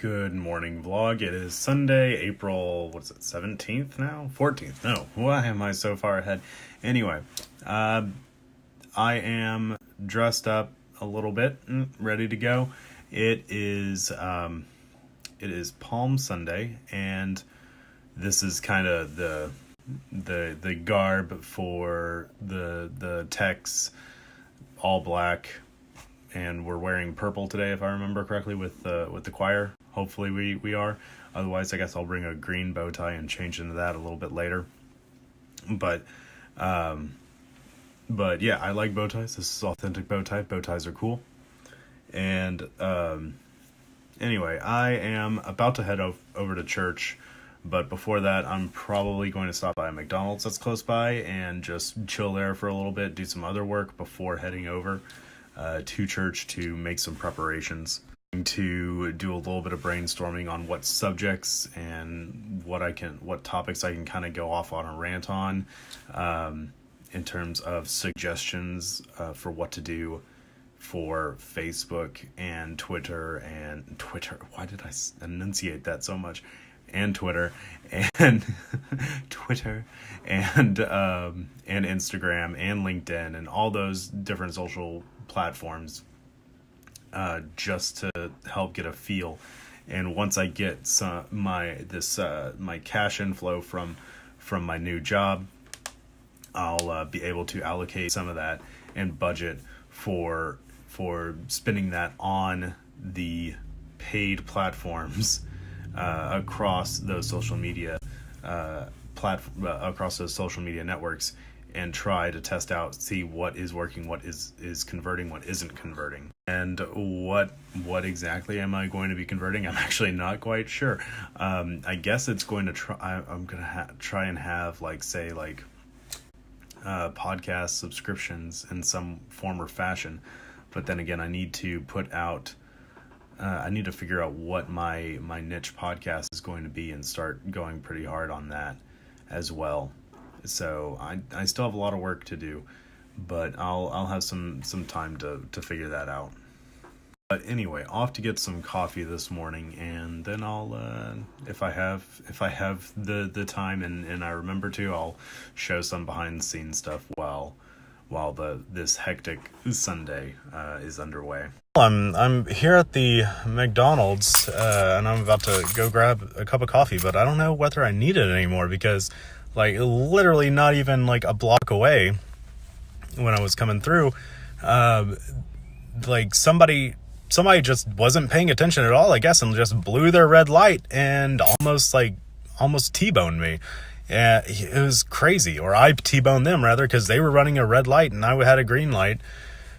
Good morning, vlog. It is Sunday, April, 17th now? 14th. No, why am I so far ahead? Anyway, I am dressed up a little bit, ready to go. It is Palm Sunday, and this is kind of the garb for the techs, all black. And we're wearing purple today, if I remember correctly, with the choir. Hopefully we are. Otherwise, I guess I'll bring a green bow tie and change into that a little bit later. But yeah, I like bow ties. This is authentic bow tie. Bow ties are cool. And anyway, I am about to head over to church. But before that, I'm probably going to stop by a McDonald's that's close by and just chill there for a little bit, do some other work before heading over to church to make some preparations, to do a little bit of brainstorming on what subjects and what topics I can kind of go off on a rant on, in terms of suggestions for what to do for Facebook and Twitter. Why did I enunciate that so much? And Twitter and Twitter and Instagram and LinkedIn and all those different social platforms, just to help get a feel. And once I get my cash inflow from my new job, I'll be able to allocate some of that and budget for spending that on the paid platforms across those social media across those social media networks, and try to test out, see what is working, what is converting, what isn't converting, and what exactly am I going to be converting. I'm actually not quite sure. I guess it's going to try. I'm gonna try and have podcast subscriptions in some form or fashion, but then again, I need to figure out what my niche podcast is going to be and start going pretty hard on that as well. So I still have a lot of work to do, but I'll have some time to figure that out. But anyway, off to get some coffee this morning, and then I'll if I have the time and I remember to, I'll show some behind the scenes stuff while this hectic Sunday is underway. I'm here at the McDonald's, and I'm about to go grab a cup of coffee, but I don't know whether I need it anymore, because literally not even a block away when I was coming through, somebody just wasn't paying attention at all, I guess, and just blew their red light and almost T-boned me. It was crazy. Or I T-boned them, rather, because they were running a red light and I had a green light.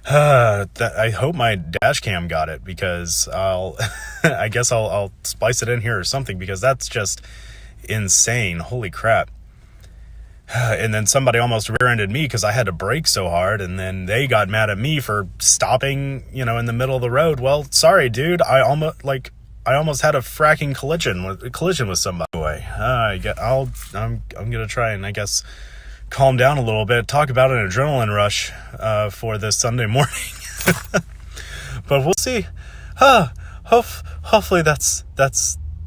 I hope my dash cam got it, because I guess I'll splice it in here or something, because that's just insane. Holy crap. And then somebody almost rear-ended me because I had to brake so hard, and then they got mad at me for stopping, in the middle of the road. Well, sorry, dude. I almost had a fracking collision with somebody. I'm gonna try and, I guess, calm down a little bit, talk about an adrenaline rush for this Sunday morning. But we'll see. Hopefully that's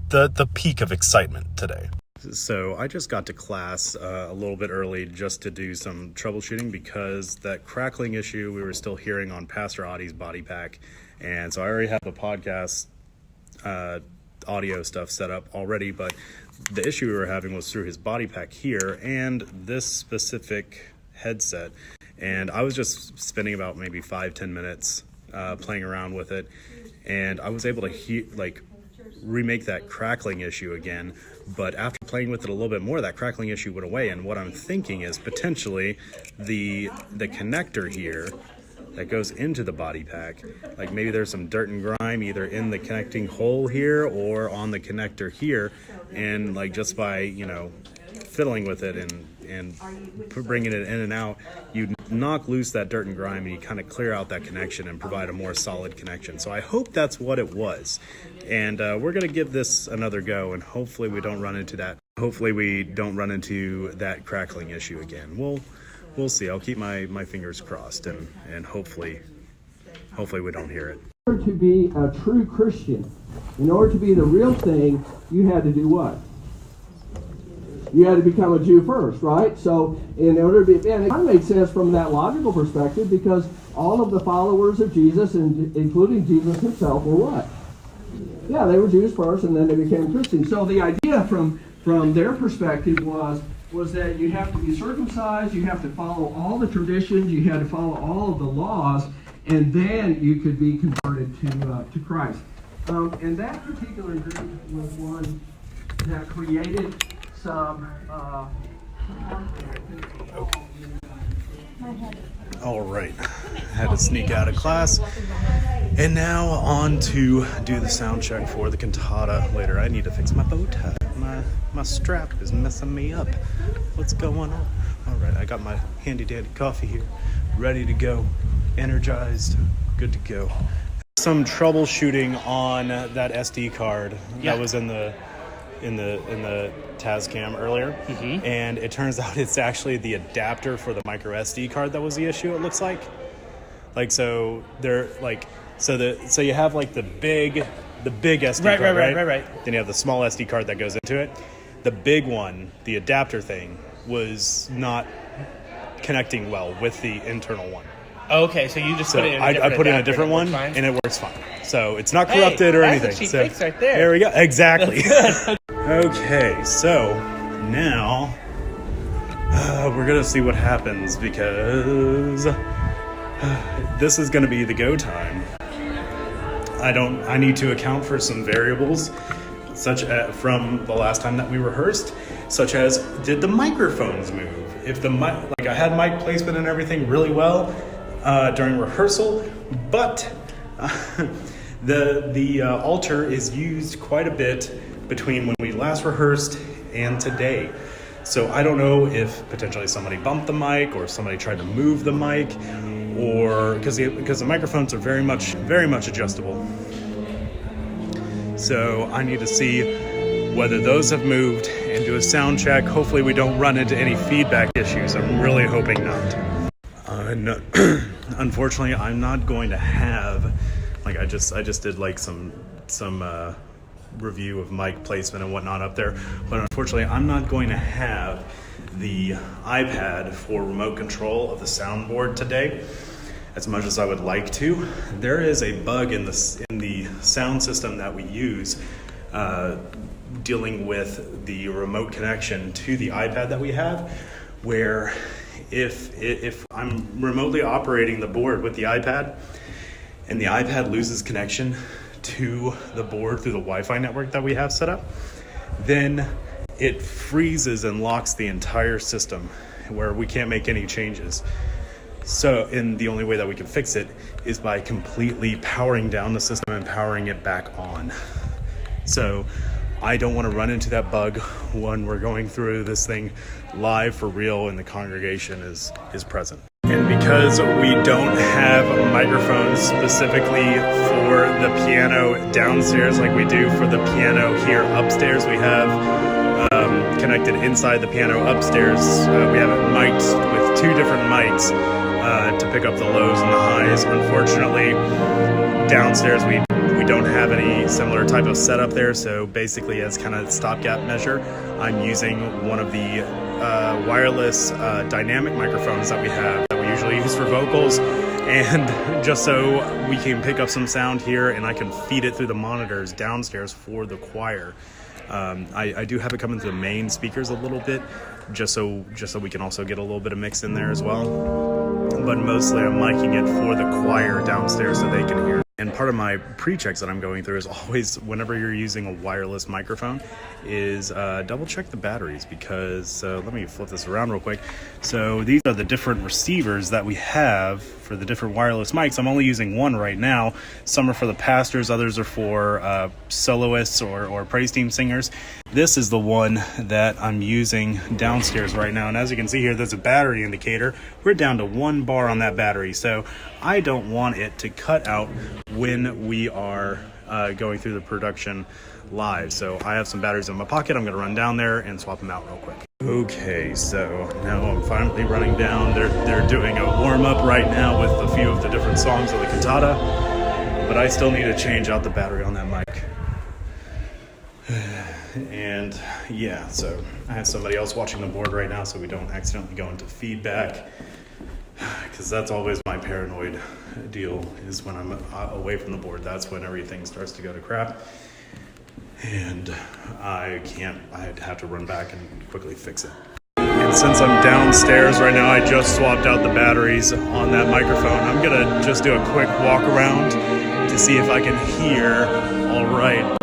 the peak of excitement today. So I just got to class a little bit early just to do some troubleshooting, because that crackling issue we were still hearing on Pastor Audie's body pack. And so I already have the podcast audio stuff set up already, but the issue we were having was through his body pack here and this specific headset. And I was just spending about maybe 5-10 minutes playing around with it, and I was able to remake that crackling issue again. But after playing with it a little bit more, that crackling issue went away. And what I'm thinking is potentially the connector here that goes into the body pack, maybe there's some dirt and grime either in the connecting hole here or on the connector here, and just by fiddling with it and bringing it in and out, you knock loose that dirt and grime, and you kind of clear out that connection and provide a more solid connection. So I hope that's what it was, and we're going to give this another go, and hopefully we don't run into that crackling issue again. We'll see. I'll keep my fingers crossed, and hopefully we don't hear it. order to be a true Christian, in order to be the real thing, you had to do what? You had to become a Jew first, right? So in order to be, and it kind of makes sense from that logical perspective, because all of the followers of Jesus, and including Jesus himself, were what? Yeah, they were Jews first, and then they became Christians. So the idea from their perspective was that you have to be circumcised, you have to follow all the traditions, you had to follow all of the laws, and then you could be converted to Christ. And that particular group was one that created some. All right, had to sneak out of class, and now on to do the sound check for the cantata later. I need to fix my bow tie. My strap is messing me up. What's going on? All right, I got my handy dandy coffee here, ready to go, energized, good to go. Some troubleshooting on that SD card that was in the Tascam earlier, and it turns out it's actually the adapter for the micro SD card that was the issue. It looks like so they're like so you have like the big SD card, right. Then you have the small SD card that goes into it. The big one, the adapter thing, was not connecting well with the internal one. Okay, so you just put it in a different I put in a different one, and it works fine. So it's not corrupted or anything. That's a cheap fix right there. There we go. Exactly. Okay, so now we're going to see what happens, because this is going to be the go time. I need to account for some variables such as from the last time that we rehearsed, such as, did the microphones move? If the mic, like I had mic placement and everything really well during rehearsal, but the altar is used quite a bit between when we last rehearsed and today. So I don't know if potentially somebody bumped the mic or somebody tried to move the mic, or because the microphones are very much adjustable. So I need to see whether those have moved and do a sound check. Hopefully we don't run into any feedback issues. I'm really hoping not. No, unfortunately, I'm not going to have, like I just did like some review of mic placement and whatnot up there, but unfortunately I'm not going to have the iPad for remote control of the soundboard today, as much as I would like to. There is a bug in the sound system that we use dealing with the remote connection to the iPad that we have, where if I'm remotely operating the board with the iPad and the iPad loses connection to the board through the Wi-Fi network that we have set up, then it freezes and locks the entire system where we can't make any changes. So, and the only way that we can fix it is by completely powering down the system and powering it back on. So I don't want to run into that bug when we're going through this thing live for real and the congregation is present. And because we don't have microphones specifically for the piano downstairs like we do for the piano here upstairs, we have connected inside the piano upstairs. We have it mic'd with two different mics to pick up the lows and the highs. Unfortunately, downstairs we don't have any similar type of setup there, so basically as kind of stopgap measure, I'm using one of the wireless dynamic microphones that we have that we usually use for vocals, and just so we can pick up some sound here and I can feed it through the monitors downstairs for the choir. I do have it coming through the main speakers a little bit, just so we can also get a little bit of mix in there as well. But mostly I'm miking it for the choir downstairs so they can hear. And part of my pre-checks that I'm going through is always, whenever you're using a wireless microphone, is double check the batteries, because let me flip this around real quick. So these are the different receivers that we have for the different wireless mics. I'm only using one right now. Some are for the pastors, others are for soloists or praise team singers. This is the one that I'm using downstairs right now. And as you can see here, there's a battery indicator. We're down to 1 bar on that battery. So I don't want it to cut out when we are going through the production live. So I have some batteries in my pocket. I'm going to run down there and swap them out real quick. Okay, so now I'm finally running down. They're doing a warm-up right now with a few of the different songs of the cantata. but I still need to change out the battery on that mic. And yeah, so I have somebody else watching the board right now so we don't accidentally go into feedback, because that's always my paranoid deal, is when I'm away from the board, that's when everything starts to go to crap. And I'd have to run back and quickly fix it. And since I'm downstairs right now, I just swapped out the batteries on that microphone. I'm gonna just do a quick walk around to see if I can hear all right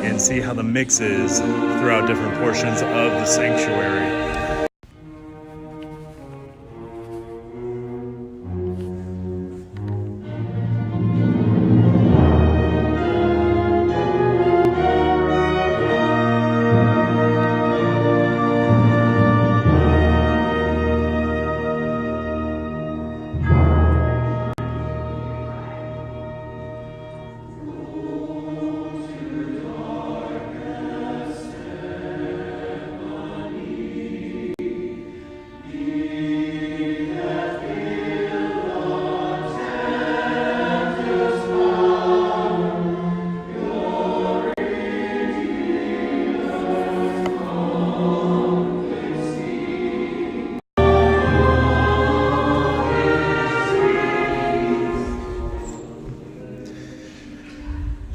and see how the mix is throughout different portions of the sanctuary.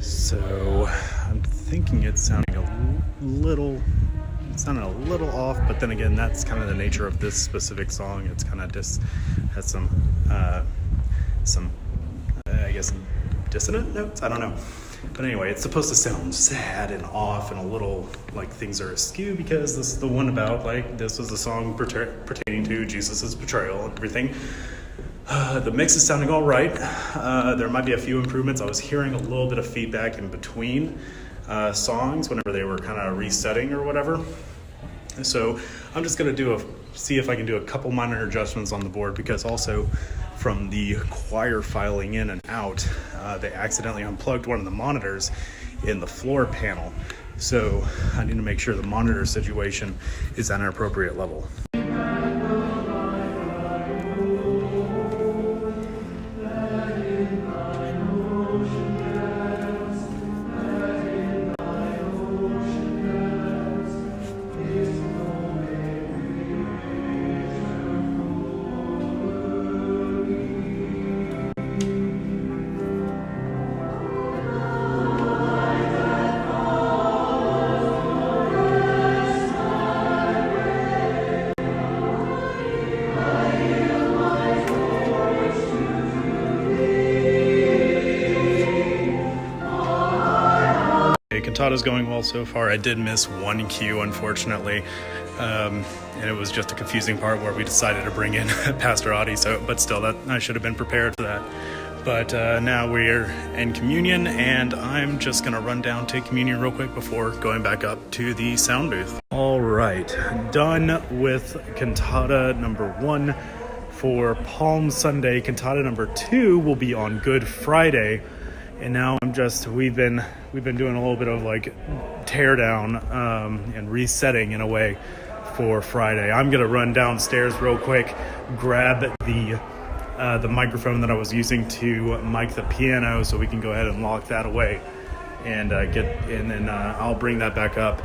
So I'm thinking it's sounding a little off, but then again, that's kind of the nature of this specific song. It's kind of just has some I guess dissonant notes. I don't know, but anyway, it's supposed to sound sad and off and a little like things are askew, because this is the one about like this was the song pertaining to Jesus's betrayal and everything. The mix is sounding all right. There might be a few improvements. I was hearing a little bit of feedback in between songs whenever they were kind of resetting or whatever. So I'm just going to see if I can do a couple minor adjustments on the board, because also from the choir filing in and out, they accidentally unplugged one of the monitors in the floor panel. So I need to make sure the monitor situation is at an appropriate level. Cantata's going well so far. I did miss one cue, unfortunately, and it was just a confusing part where we decided to bring in Pastor Audie. But still, that I should have been prepared for that. But now we're in communion, and I'm just gonna run down, take communion real quick before going back up to the sound booth. All right, done with cantata number 1 for Palm Sunday. Cantata number 2 will be on Good Friday. And now we've been doing a little bit of like tear down and resetting in a way for Friday. I'm gonna run downstairs real quick, grab the microphone that I was using to mic the piano, so we can go ahead and lock that away and then I'll bring that back up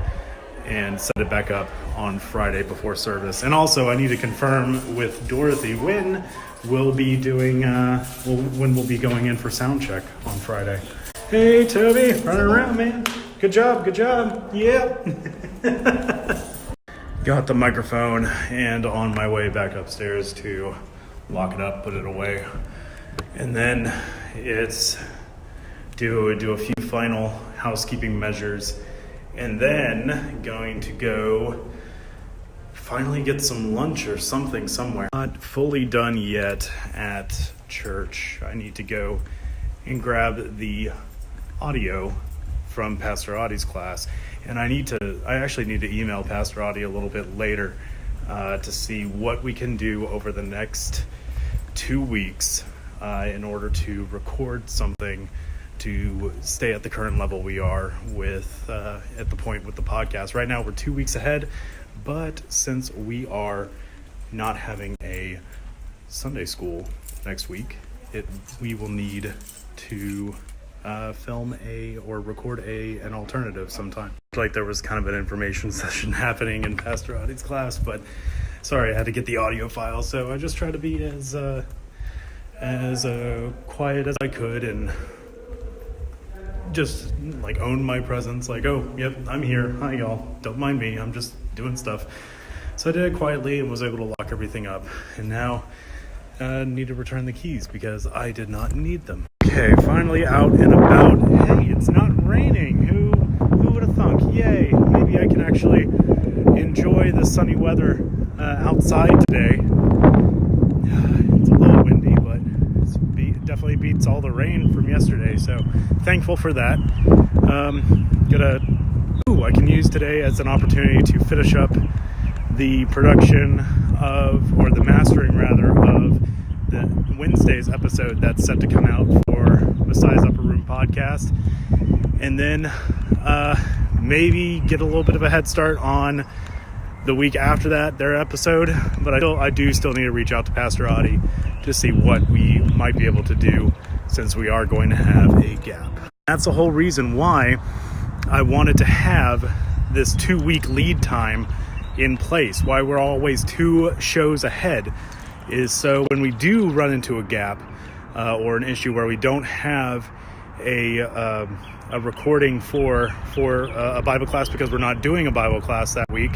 and set it back up on Friday before service. And also, I need to confirm with Dorothy when we'll be doing when we'll be going in for sound check on Friday. Hey Toby, running around, man. Good job. Yeah. Got the microphone and on my way back upstairs to lock it up, put it away, and then it's do a few final housekeeping measures, and then going to go finally get some lunch or something somewhere. Not fully done yet at church. I need to go and grab the audio from Pastor Audie's class, and I actually need to email Pastor Audie a little bit later to see what we can do over the next 2 weeks in order to record something to stay at the current level we are with at the point with the podcast. Right now we're 2 weeks ahead, but since we are not having a Sunday school next week, we will need to film or record an alternative sometime. Like there was kind of an information session happening in Pastor Adi's class, but sorry, I had to get the audio file, so I just tried to be as quiet as I could and just like own my presence, like, oh, yep, I'm here, hi y'all, don't mind me, I'm just doing stuff. So I did it quietly and was able to lock everything up, and now need to return the keys because I did not need them. Okay, finally out and about. Hey, it's not raining. Who would have thunk? Yay, maybe I can actually enjoy the sunny weather outside today. It's a little windy, but it definitely beats all the rain from yesterday, so thankful for that. I can use today as an opportunity to finish up the production or the mastering rather, of the Wednesday's episode that's set to come out for Messiah's Upper Room podcast, and then maybe get a little bit of a head start on the week after that, their episode. But I do still need to reach out to Pastor Adi to see what we might be able to do, since we are going to have a gap. That's the whole reason why I wanted to have this 2-week lead time in place, why we're always 2 shows ahead, is so when we do run into a gap or an issue where we don't have a recording for a Bible class because we're not doing a Bible class that week,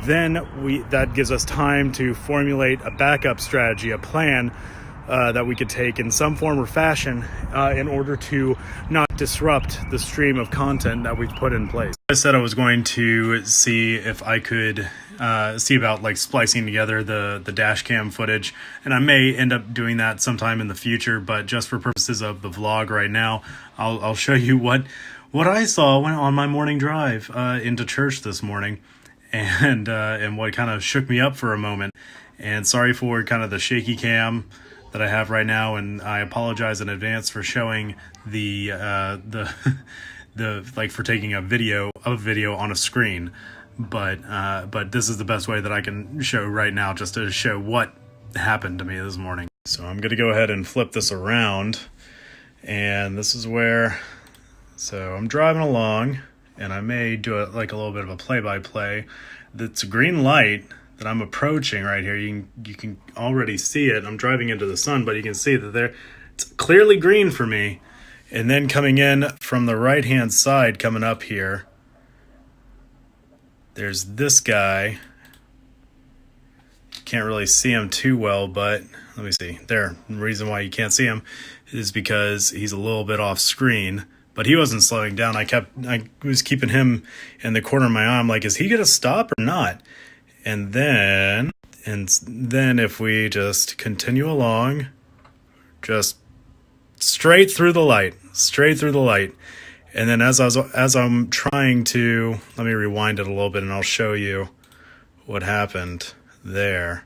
then that gives us time to formulate a backup strategy, a plan that we could take in some form or fashion in order to not disrupt the stream of content that we've put in place. I said I was going to see if I could see about like splicing together the dash cam footage, and I may end up doing that sometime in the future, but just for purposes of the vlog right now, I'll show you what I saw on my morning drive into church this morning, and what kind of shook me up for a moment. And sorry for kind of the shaky cam that I have right now, and I apologize in advance for showing the like for taking a video on a screen, but this is the best way that I can show right now, just to show what happened to me this morning. So I'm gonna go ahead and flip this around, and this is where, so I'm driving along, and I may do a little bit of a play-by-play. It's a green light that I'm approaching right here. You can already see it. I'm driving into the sun, but you can see that it's clearly green for me. And then coming in from the right-hand side, coming up here, there's this guy. Can't really see him too well, but let me see. There, the reason why you can't see him is because he's a little bit off screen, but he wasn't slowing down. I was keeping him in the corner of my eye. I'm like, is he going to stop or not? And then if we just continue along, just straight through the light. And then as I'm trying to, let me rewind it a little bit and I'll show you what happened there.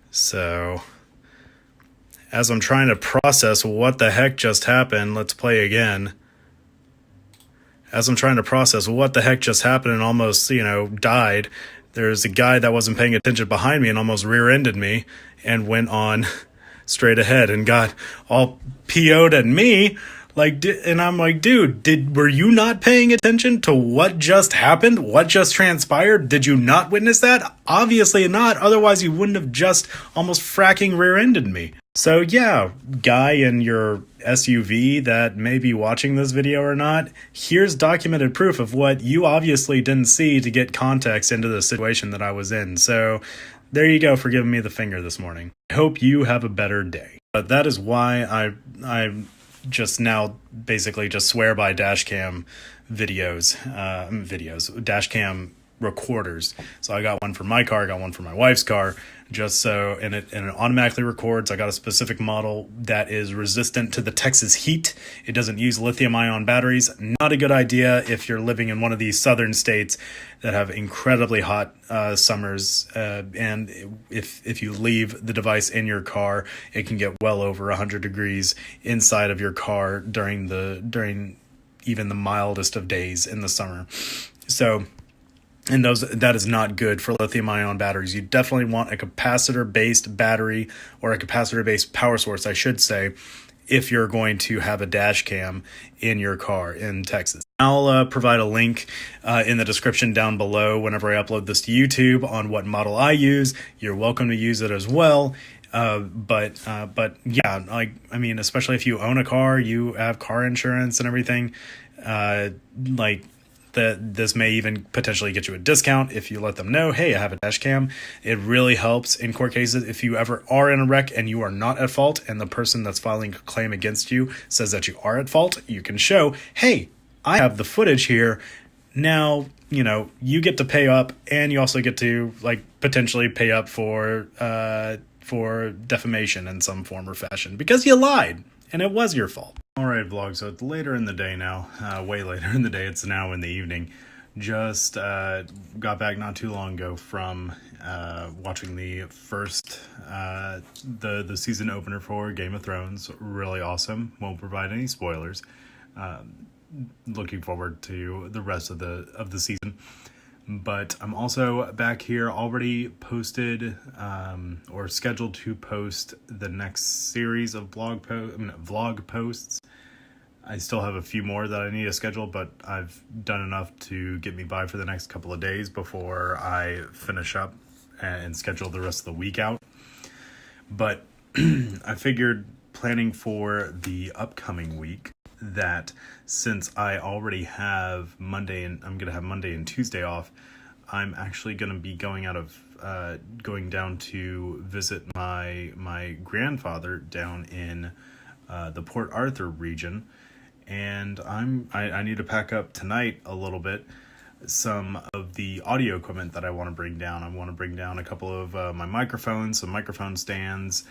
So as I'm trying to process what the heck just happened, let's play again. As I'm trying to process what the heck just happened and almost, died, there's a guy that wasn't paying attention behind me and almost rear-ended me and went on straight ahead and got all PO'd at me. And I'm like, dude, were you not paying attention to what just happened? What just transpired? Did you not witness that? Obviously not. Otherwise, you wouldn't have just almost fracking rear-ended me. So yeah, guy in your SUV that may be watching this video or not, here's documented proof of what you obviously didn't see to get context into the situation that I was in. So there you go for giving me the finger this morning. I hope you have a better day. But that is why I just now basically just swear by dash cam dash cam recorders. So I got one for my car, I got one for my wife's car, just so, and it automatically records. I got a specific model that is resistant to the Texas heat. It doesn't use lithium ion batteries. Not a good idea if you're living in one of these southern states that have incredibly hot summers, and if you leave the device in your car, it can get well over 100 degrees inside of your car during even the mildest of days in the summer. So, and that is not good for lithium-ion batteries. You definitely want a capacitor-based battery, or a capacitor-based power source, I should say, if you're going to have a dash cam in your car in Texas. I'll provide a link in the description down below whenever I upload this to YouTube on what model I use. You're welcome to use it as well. But yeah, like, I mean, especially if you own a car, you have car insurance and everything, like, this may even potentially get you a discount if you let them know, hey, I have a dash cam. It really helps in court cases. If you ever are in a wreck and you are not at fault, and the person that's filing a claim against you says that you are at fault, you can show, hey, I have the footage here. Now, you know, you get to pay up, and you also get to, like, potentially pay up for defamation in some form or fashion because you lied and it was your fault. All right, vlog. So it's later in the day now, way later in the day. It's now in the evening. Just got back not too long ago from watching the first the season opener for Game of Thrones. Really awesome. Won't provide any spoilers. Looking forward to the rest of the season. But I'm also back here, already posted or scheduled to post the next series of vlog posts. I still have a few more that I need to schedule, but I've done enough to get me by for the next couple of days before I finish up and schedule the rest of the week out. But I figured, planning for the upcoming week, that since I already have I'm going to have Monday and Tuesday off, I'm actually going to be going down to visit my grandfather down in the Port Arthur region. And I need to pack up tonight a little bit some of the audio equipment that I want to bring down. I want to bring down a couple of my microphones, some microphone stands,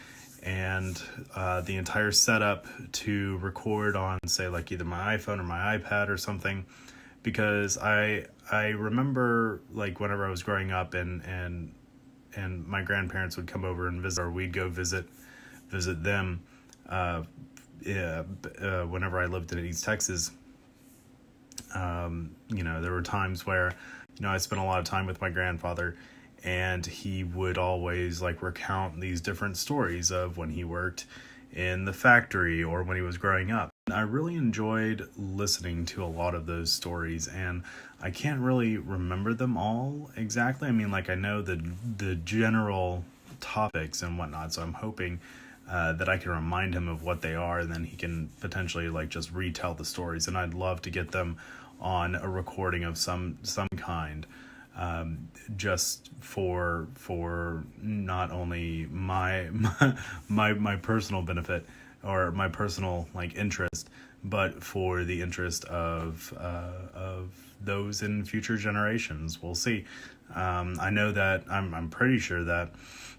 and the entire setup to record on, say, like either my iPhone or my iPad or something, because I remember, like, whenever I was growing up and my grandparents would come over and visit, or we'd go visit them whenever I lived in East Texas. You know, there were times where, you know, I spent a lot of time with my grandfather, and he would always, like, recount these different stories of when he worked in the factory or when he was growing up. I really enjoyed listening to a lot of those stories, and I can't really remember them all exactly. I mean, like, I know the general topics and whatnot, so I'm hoping that I can remind him of what they are, and then he can potentially, like, just retell the stories. And I'd love to get them on a recording of some kind. Just for not only my personal benefit or my personal, like, interest, but for the interest of those in future generations. We'll see. I know that I'm pretty sure that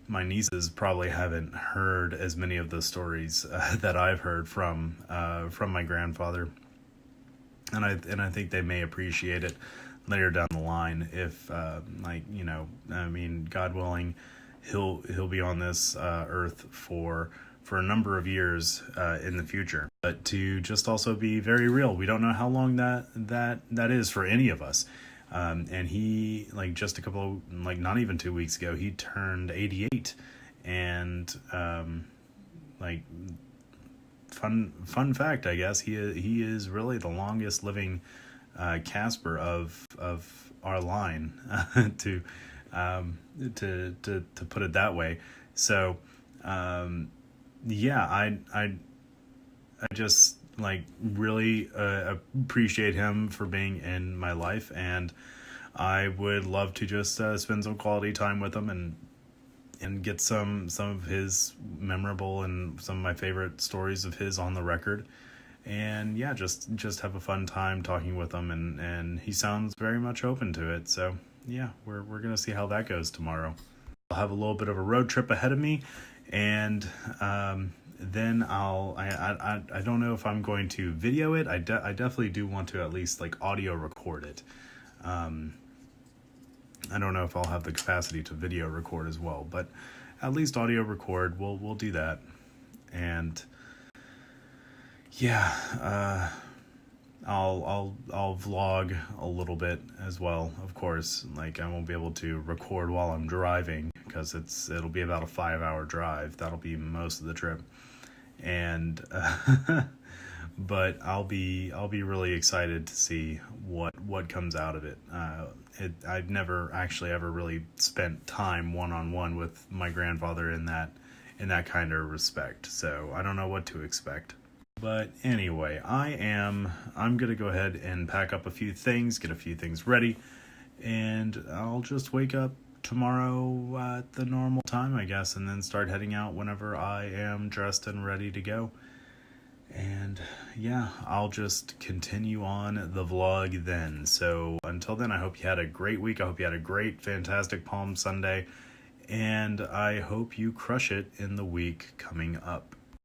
my nieces probably haven't heard as many of the stories that I've heard from my grandfather, and I think they may appreciate it later down the line if, like, you know, I mean, God willing, he'll be on this earth for a number of years in the future. But to just also be very real, we don't know how long that is for any of us. And he, like, just a couple, like, not even 2 weeks ago, he turned 88, and like, fun fact, I guess, he is really the longest living Casper of our line, to put it that way. So yeah, I just, like, really appreciate him for being in my life, and I would love to just spend some quality time with him and get some of his memorable and some of my favorite stories of his on the record. And yeah, just have a fun time talking with him, and he sounds very much open to it. So yeah, we're gonna see how that goes tomorrow. I'll have a little bit of a road trip ahead of me, and then I don't know if I'm going to video it. I definitely do want to at least, like, audio record it. I don't know if I'll have the capacity to video record as well, but at least audio record. We'll do that. And yeah, I'll vlog a little bit as well. Of course, like, I won't be able to record while I'm driving because it'll be about a 5-hour drive. That'll be most of the trip. and but I'll be really excited to see what comes out of it. I've never actually ever really spent time one-on-one with my grandfather in that kind of respect, so I don't know what to expect. But anyway, I'm gonna go ahead and pack up a few things, get a few things ready, and I'll just wake up tomorrow at the normal time, I guess, and then start heading out whenever I am dressed and ready to go. And yeah, I'll just continue on the vlog then. So until then, I hope you had a great week. I hope you had a great, fantastic Palm Sunday. And I hope you crush it in the week coming up.